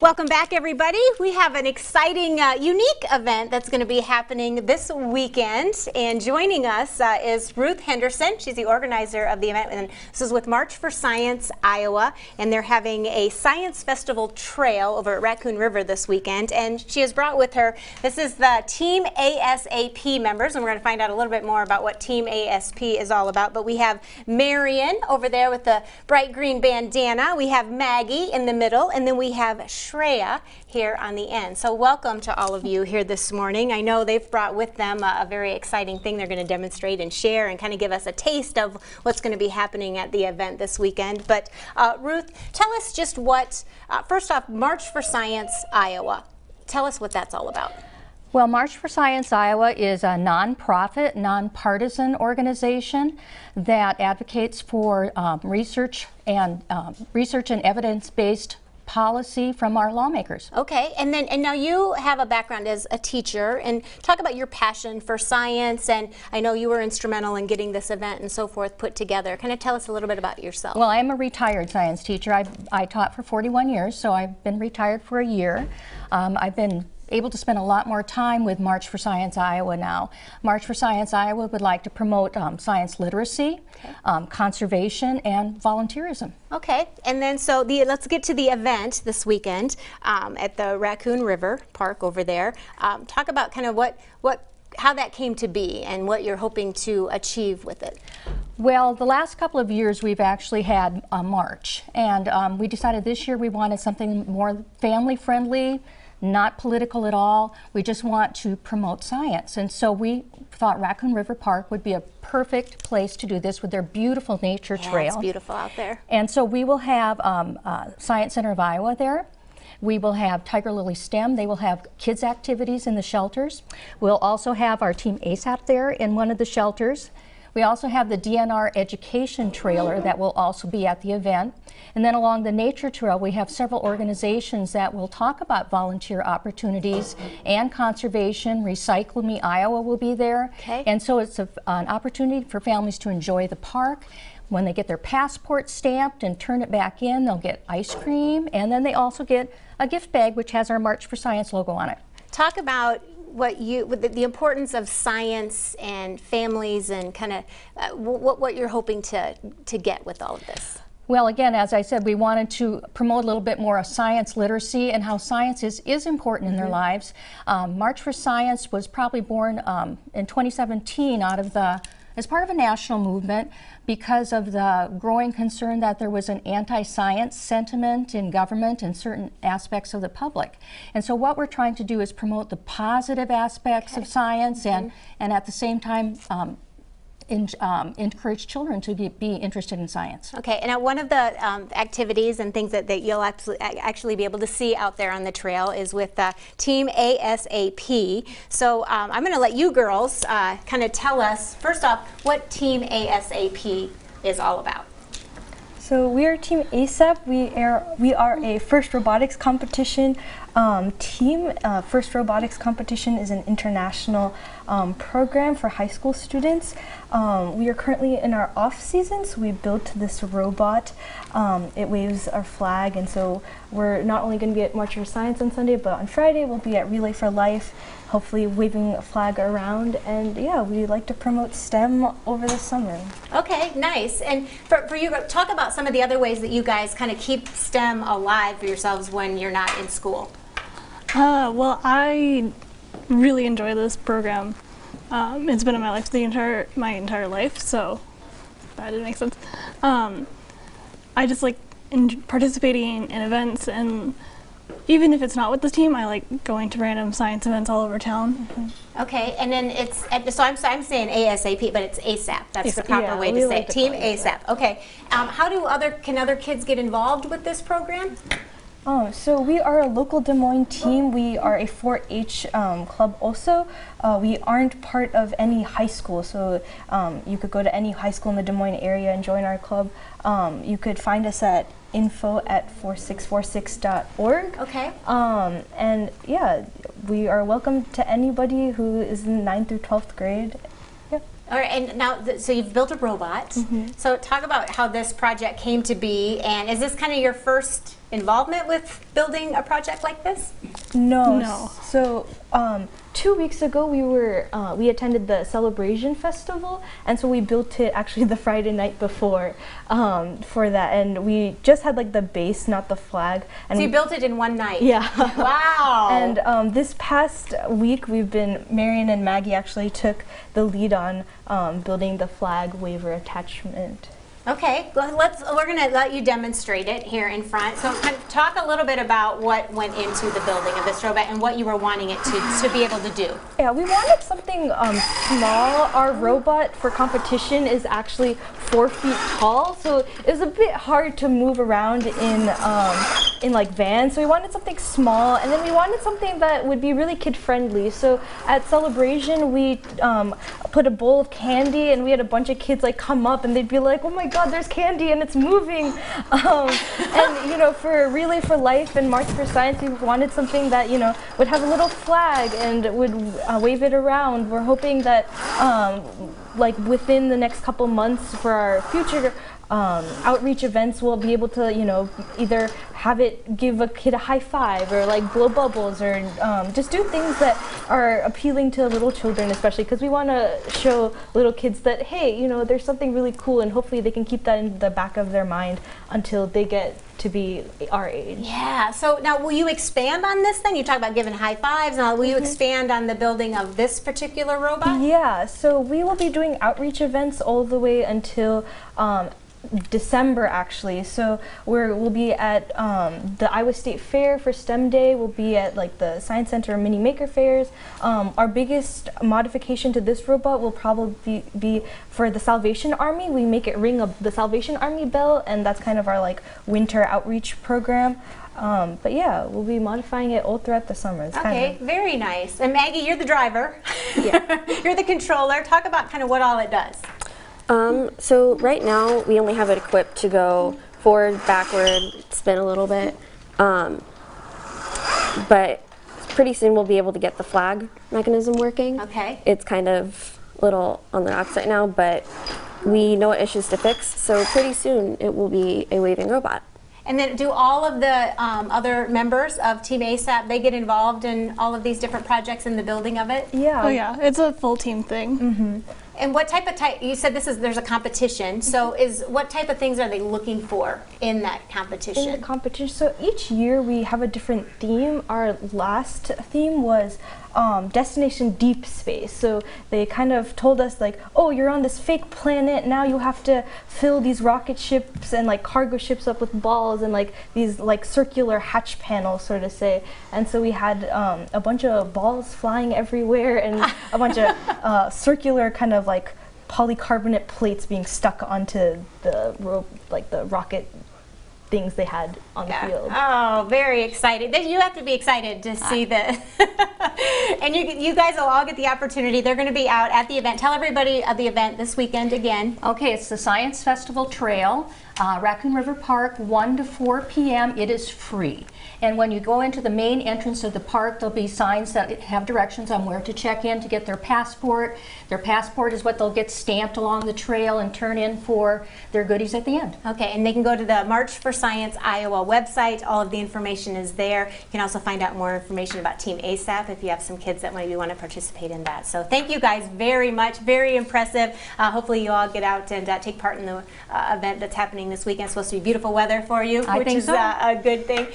Welcome back, everybody. We have an exciting, unique event that's going to be happening this weekend. And joining us is Ruth Henderson. She's the organizer of the event. And this is with March for Science Iowa. And they're having a Science Festival trail over at Raccoon River this weekend. And she has brought with her, this is the Team ASAP members. And we're going to find out a little bit more about what Team ASP is all about. But we have Marion over there with the bright green bandana. We have Maggie in the middle. And then we have Shreya here on the end. So welcome to all of you here this morning. I know they've brought with them a very exciting thing they're going to demonstrate and share and kind of give us a taste of what's going to be happening at the event this weekend. But Ruth, tell us just what, first off, March for Science Iowa. Tell us what that's all about. Well, March for Science Iowa is a nonprofit, nonpartisan organization that advocates for research and evidence-based policy from our lawmakers. Okay, and now you have a background as a teacher, and talk about your passion for science, and I know you were instrumental in getting this event and so forth put together. Kind of tell us a little bit about yourself. Well, I'm a retired science teacher. I taught for 41 years, so I've been retired for a year. I've been able to spend a lot more time with March for Science Iowa now. March for Science Iowa would like to promote science literacy, conservation, and volunteerism. Okay, and then so let's get to the event this weekend at the Raccoon River Park over there. Talk about kind of how that came to be and what you're hoping to achieve with it. Well, the last couple of years we've actually had a march, and we decided this year we wanted something more family-friendly, not political at all. We just want to promote science. And so we thought Raccoon River Park would be a perfect place to do this with their beautiful nature trail. It's beautiful out there. And so we will have Science Center of Iowa there. We will have Tiger Lily STEM. They will have kids activities in the shelters. We'll also have our Team ASAP there in one of the shelters. We also have the DNR education trailer that will also be at the event. And then along the nature trail, we have several organizations that will talk about volunteer opportunities and conservation. Recycle Me Iowa will be there. Okay. And so it's an opportunity for families to enjoy the park. When they get their passport stamped and turn it back in, they'll get ice cream, and then they also get a gift bag which has our March for Science logo on it. Talk about the importance of science and families, and kind of what you're hoping to get with all of this. Well, again, as I said, we wanted to promote a little bit more of science literacy and how science is important in their lives. March for Science was probably born in 2017 as part of a national movement because of the growing concern that there was an anti-science sentiment in government and certain aspects of the public. And so what we're trying to do is promote the positive aspects of science and at the same time encourage children to be interested in science. Okay, and one of the activities and things that you'll actually be able to see out there on the trail is with Team ASAP. So I'm going to let you girls kind of tell us, first off, what Team ASAP is all about. So we are Team ASAP. We are a FIRST Robotics competition team. FIRST Robotics competition is an international program for high school students. We are currently in our off season, so we built this robot. It waves our flag, and so we're not only going to be at March for Science on Sunday, but on Friday we'll be at Relay for Life, hopefully waving a flag around. And yeah, we like to promote STEM over the summer. Okay, nice. And for you, talk about some of the other ways that you guys kind of keep STEM alive for yourselves when you're not in school. Well, I really enjoy this program. It's been in my life my entire life, so that didn't make sense. I just like participating in events, and even if it's not with the team, I like going to random science events all over town. Okay, and then so I'm saying ASAP, but it's ASAP. That's the proper way to say it. Team ASAP. Okay. Can other kids get involved with this program? So we are a local Des Moines team. We are a 4-H club also. We aren't part of any high school, so you could go to any high school in the Des Moines area and join our club. You could find us at info@4646.org. Okay. And yeah, we are welcome to anybody who is in 9th through 12th grade. Yeah. All right, and now, so you've built a robot. So talk about how this project came to be, and is this kind of your first involvement with building a project like this? No. No. So 2 weeks ago we attended the Celebration Festival, and so we built it actually the Friday night before for that, and we just had like the base, not the flag. And So you built it in one night? Yeah. Wow. And this past week, Marion and Maggie actually took the lead on building the flag waiver attachment. Okay, well, we're going to let you demonstrate it here in front. So kind of talk a little bit about what went into the building of this robot and what you were wanting it to be able to do. Yeah, we wanted something small. Our robot for competition is actually 4 feet tall, so it was a bit hard to move around in like vans. So we wanted something small, and then we wanted something that would be really kid friendly. So at Celebration, we put a bowl of candy, and we had a bunch of kids like come up, and they'd be like, "Oh my God, there's candy and it's moving!" And you know, for Relay for Life and March for Science, we wanted something that would have a little flag and would wave it around. We're hoping that like within the next couple months for our future outreach events, we'll be able to either have it give a kid a high five or like blow bubbles or just do things that are appealing to little children, especially because we want to show little kids that, hey, there's something really cool, and hopefully they can keep that in the back of their mind until they get to be our age. Yeah, so now will you expand on this then? You talk about giving high fives. Now will you expand on the building of this particular robot? Yeah, so we will be doing outreach events all the way until December, actually. So we'll be at the Iowa State Fair for STEM Day. We'll be at like the Science Center mini maker fairs. Our biggest modification to this robot will probably be for the Salvation Army. We make it ring the Salvation Army bell, and that's kind of our like winter outreach program. But yeah, we'll be modifying it all throughout the summer. It's Okay, very nice. And Maggie, you're the driver. Yeah. You're the controller. Talk about kind of what all it does. So right now we only have it equipped to go forward, backward, spin a little bit, but pretty soon we'll be able to get the flag mechanism working. Okay. It's kind of little on the outside now, but we know what issues to fix, so pretty soon it will be a waving robot. And then do all of the other members of Team ASAP, they get involved in all of these different projects in the building of it? Yeah. Oh yeah, it's a full team thing. And what type of you said there's a competition, so what type of things are they looking for in that competition? In the competition, so each year we have a different theme. Our last theme was Destination Deep Space. So they kind of told us like, oh, you're on this fake planet, now you have to fill these rocket ships and like cargo ships up with balls and like these like circular hatch panels, so to say. And so we had a bunch of balls flying everywhere and a bunch of circular kind of like polycarbonate plates being stuck onto the rocket things they had on the field. Oh, very excited. You have to be excited to see this. And you guys will all get the opportunity. They're going to be out at the event. Tell everybody of the event this weekend again. Okay, it's the Science Festival Trail, Raccoon River Park, 1 to 4 p.m. It is free. And when you go into the main entrance of the park, there'll be signs that have directions on where to check in to get their passport. Their passport is what they'll get stamped along the trail and turn in for their goodies at the end. Okay, and they can go to the March for Science Iowa website. All of the information is there. You can also find out more information about Team ASAP if you have some kids that maybe want to participate in that. So thank you guys very much. Very impressive. Hopefully you all get out and take part in the event that's happening this weekend. It's supposed to be beautiful weather for you, I which think is so. a good thing.